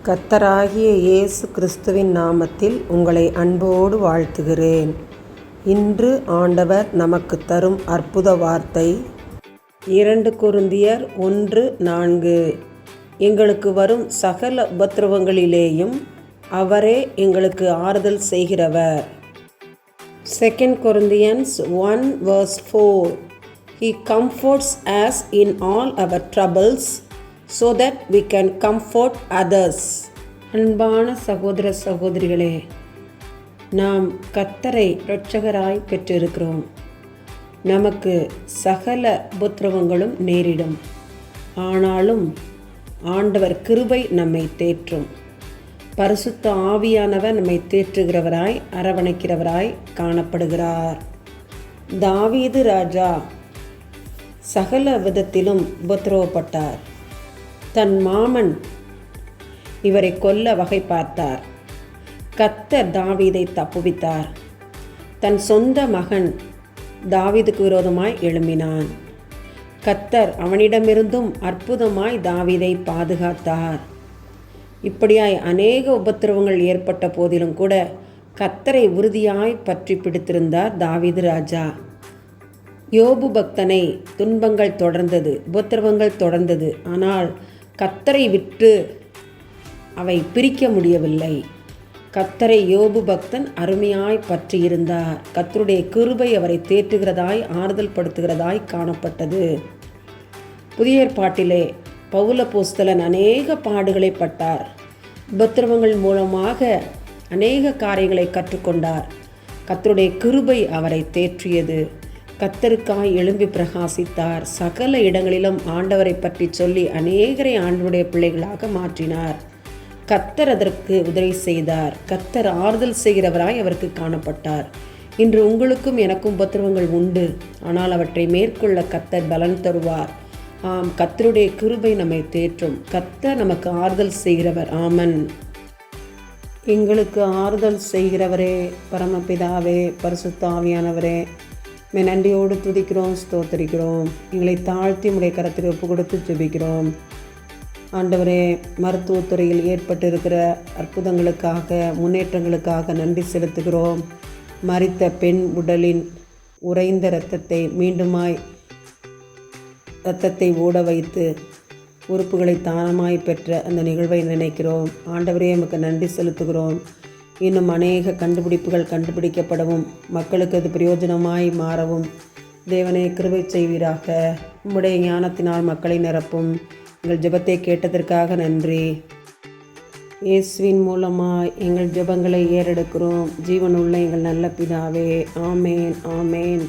கர்த்தராகிய இயேசு கிறிஸ்துவின் நாமத்தில் உங்களை அன்போடு வாழ்த்துகிறேன். இன்று ஆண்டவர் நமக்கு தரும் அற்புத வார்த்தை 2 கொரிந்தியர் 1:4. எங்களுக்கு வரும் சகல உபத்திரவங்களிலேயும் அவரே எங்களுக்கு ஆறுதல் செய்கிறவர். 2 Corinthians 1:4. He comforts us in all our troubles so that we can comfort others. அன்பான சகோதர சகோதரிகளே, நாம் கர்த்தரை இரட்சகராய் பெற்றிருக்கிறோம். நமக்கு சகல உபத்திரவங்களும் நேரிடும். ஆனாலும் ஆண்டவர் கிருபை நம்மை தேற்றும். பரிசுத்த ஆவியானவர் நம்மை தேற்றுகிறவராய் அரவணைக்கிறவராய் காணப்படுகிறார். தாவீது ராஜா சகல விதத்திலும் உபத்திரவப்பட்டார். தன் மாமன் இவரை கொல்ல வகை பார்த்தார். கர்த்தர் தாவீதை தப்புவித்தார். தன் சொந்த மகன் தாவீதுக்கு விரோதமாய் எழும்பினான். கர்த்தர் அவனிடமிருந்தும் அற்புதமாய் தாவீதை பாதுகாத்தார். இப்படியாய் அநேக உபத்திரவங்கள் ஏற்பட்ட போதிலும் கூட கர்த்தரை உறுதியாய் பற்றி பிடித்திருந்தார் தாவீது ராஜா. யோபு பக்தனை துன்பங்கள் தொடர்ந்தது, உபத்திரவங்கள் தொடர்ந்தது. ஆனால் கர்த்தரை விட்டு அவை பிரிக்க முடியவில்லை. கர்த்தரை யோபு பக்தன் அருமையாய் பற்றியிருந்தார். கர்த்தருடைய கிருபை அவரை தேற்றுகிறதாய் ஆறுதல் படுத்துகிறதாய் காணப்பட்டது. புதிய ஏற்பாட்டிலே பவுலப்போஸ்தலன் அநேக பாடுகளை பட்டார். உபத்திரவங்கள் மூலமாக அநேக காரியங்களை கற்றுக்கொண்டார். கர்த்தருடைய கிருபை அவரை தேற்றியது. கர்த்தருக்காய் எழும்பி பிரகாசித்தார். சகல இடங்களிலும் ஆண்டவரை பற்றி சொல்லி அநேகரை ஆண்டவருடைய பிள்ளைகளாக மாற்றினார். கர்த்தர் அதற்கு உதவி செய்தார். கர்த்தர் ஆறுதல் செய்கிறவராய் அவருக்கு காணப்பட்டார். இன்று உங்களுக்கும் எனக்கும் உபத்திரவங்கள் உண்டு. ஆனால் அவற்றை மேற்கொள்ள கர்த்தர் பலன் தருவார். ஆம், கர்த்தருடைய கிருபை நம்மை தேற்றும். கர்த்தர் நமக்கு ஆறுதல் செய்கிறவர். ஆமன். எங்களுக்கு ஆறுதல் செய்கிறவரே, பரமபிதாவே, பரிசுத்த ஆவியானவரே, நன்றியோடு துதிக்கிறோம், ஸ்தோத்தரிக்கிறோம். எங்களை தாழ்த்தி உடைய கரத்தில் ஒப்பு கொடுத்து ஜெபிக்கிறோம். ஆண்டவரே, மருத்துவத்துறையில் ஏற்பட்டிருக்கிற அற்புதங்களுக்காக, முன்னேற்றங்களுக்காக நன்றி செலுத்துகிறோம். மரித்த பெண் உடலின் உறைந்த இரத்தத்தை மீண்டுமாய் இரத்தத்தை ஓட வைத்து உறுப்புகளை தானமாய் பெற்ற அந்த நிகழ்வை நினைக்கிறோம். ஆண்டவரே, நமக்கு நன்றி செலுத்துகிறோம். இன்னும் அநேக கண்டுபிடிப்புகள் கண்டுபிடிக்கப்படவும் மக்களுக்கு அது பிரயோஜனமாய் மாறவும் தேவனே கிருபை செய்வீராக. உம்முடைய ஞானத்தினால் மக்களை நிரப்பும். எங்கள் ஜெபத்தை கேட்டதற்காக நன்றி. இயேசுவின் மூலமாய் எங்கள் ஜெபங்களை ஏறெடுக்கிறோம். ஜீவனுள்ள எங்கள் நல்ல பிதாவே. ஆமேன், ஆமேன்.